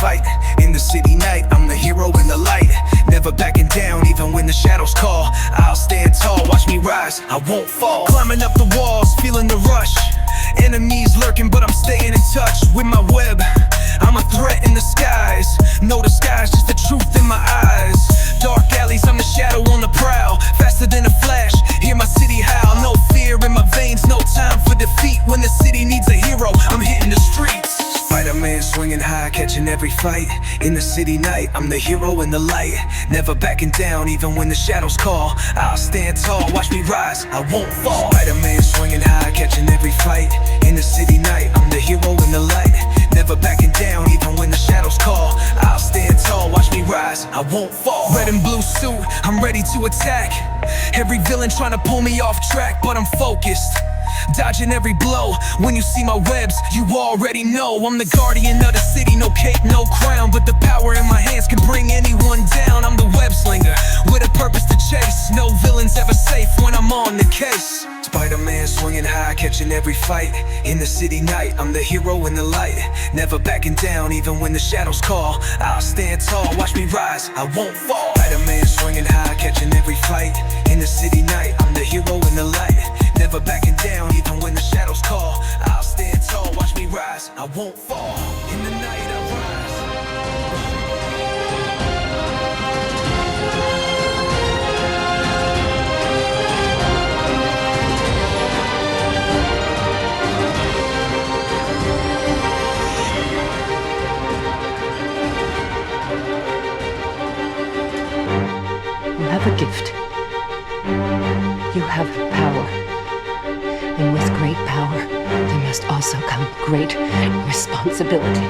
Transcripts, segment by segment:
fight. In the city night, I'm the hero in the light. Never backing down, even when the shadows call. I'll stand tall, watch me rise, I won't fall. Climbing up the walls, feeling the rush. Enemies lurking, but I'm staying in touch with my web. I'm a threat in the skies. No disguise, just the truth in my eyes. Dark alleys, I'm the shadow on the prowl. Faster than a flash, hear my city howl. No fear in my veins, no time for defeat. When the city needs a hero, I'm hitting the streets. Spiderman swinging high, catching every fight. In the city night, I'm the hero in the light. Never backing down, even when the shadows call. I'll stand tall, watch me rise, I won't fall. Spiderman swinging high, catching every fight. In the city night, I'm the hero in the light. Never backing down, even when the shadows call. I'll stand tall, watch me rise, I won't fall. Red and blue suit, I'm ready to attack. Every villain trying to pull me off track, but I'm focused, dodging every blow. When you see my webs, you already know I'm the guardian of the city. No cape, no crown, but the power in my hands can bring anyone down. I'm the web slinger, with a purpose to chase. No villain's ever safe when I'm on the case. Spider-Man swinging high, catching every fight. In the city night, I'm the hero in the light. Never backing down, even when the shadows call. I'll stand tall, watch me rise, I won't fall. Spider-Man swinging high, catching every fight. In the city night, I'm the hero in the light. Never backing down, even when the shadows call. I'll stand tall, watch me rise, I won't fall. In the night I rise. You have a gift. You have power. And with great power, there must also come great responsibility.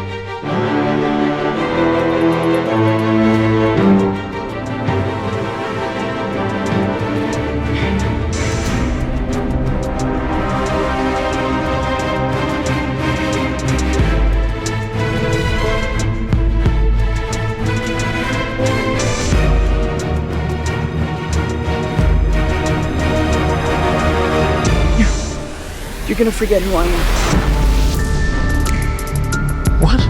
You're gonna forget who I am. What?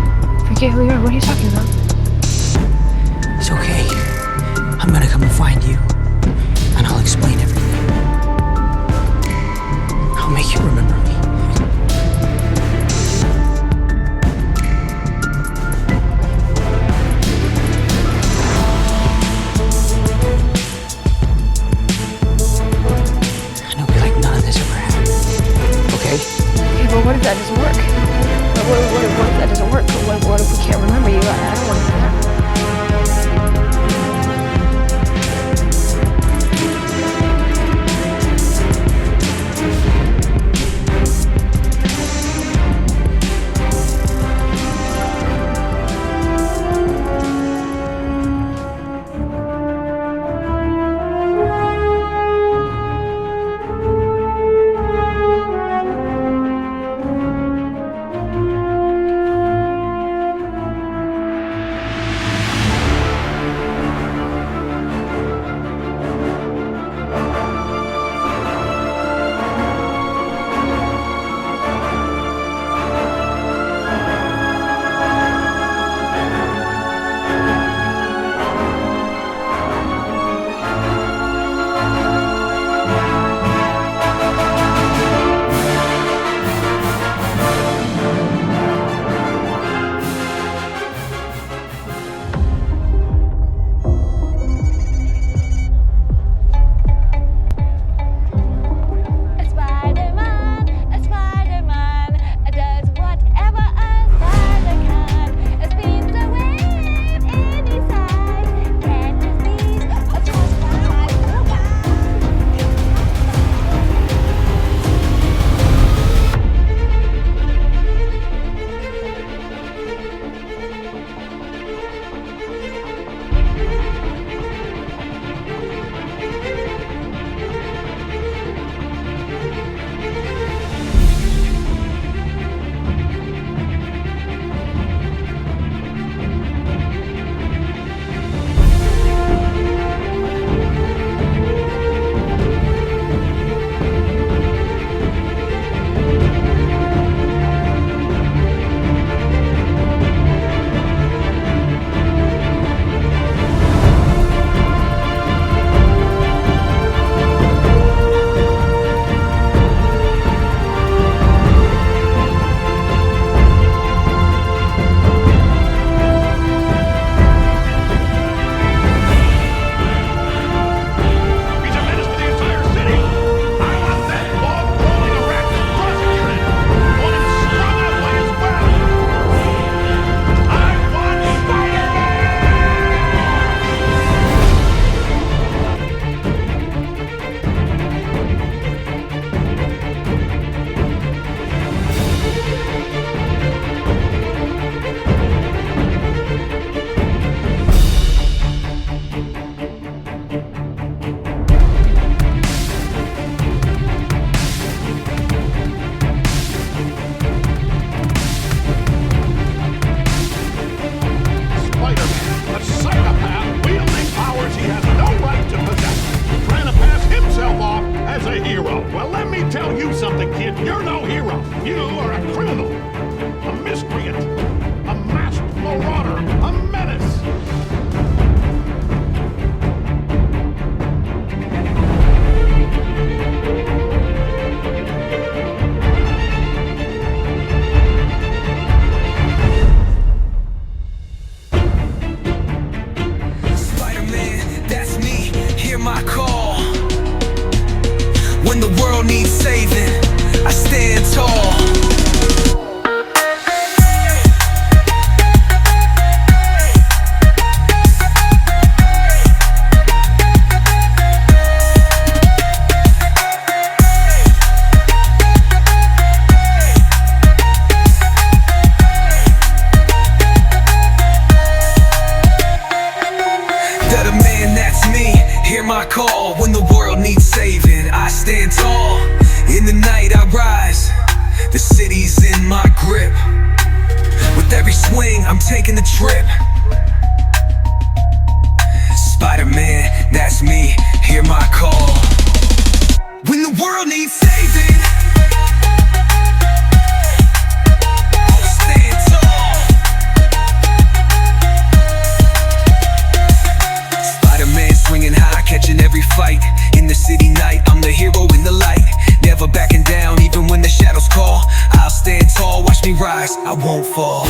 Forget who you are? What are you talking about? It's okay. I'm gonna come and find you, and I'll explain everything. I'll make you remember me. And it'll be like none of this ever happened. Okay? Okay, but what if that doesn't work? What if that doesn't work? What if we can't remember you? I don't want to do that. You are a criminal, a miscreant, a masked marauder, a menace. Spider-Man, that's me, hear my call. When the world needs saving, I stand tall. That a man, that's me, hear my call. When the world needs saving, I stand tall. In the night I rise, the city's in my grip. With every swing, I'm taking the trip. Spider-Man, that's me, hear my call. When the world needs saving, I'll stand tall. Spider-Man swinging high, catching every fight. In the city night, I'm the hero in the light. Never backing down, even when the shadows call. I'll stand tall, watch me rise, I won't fall.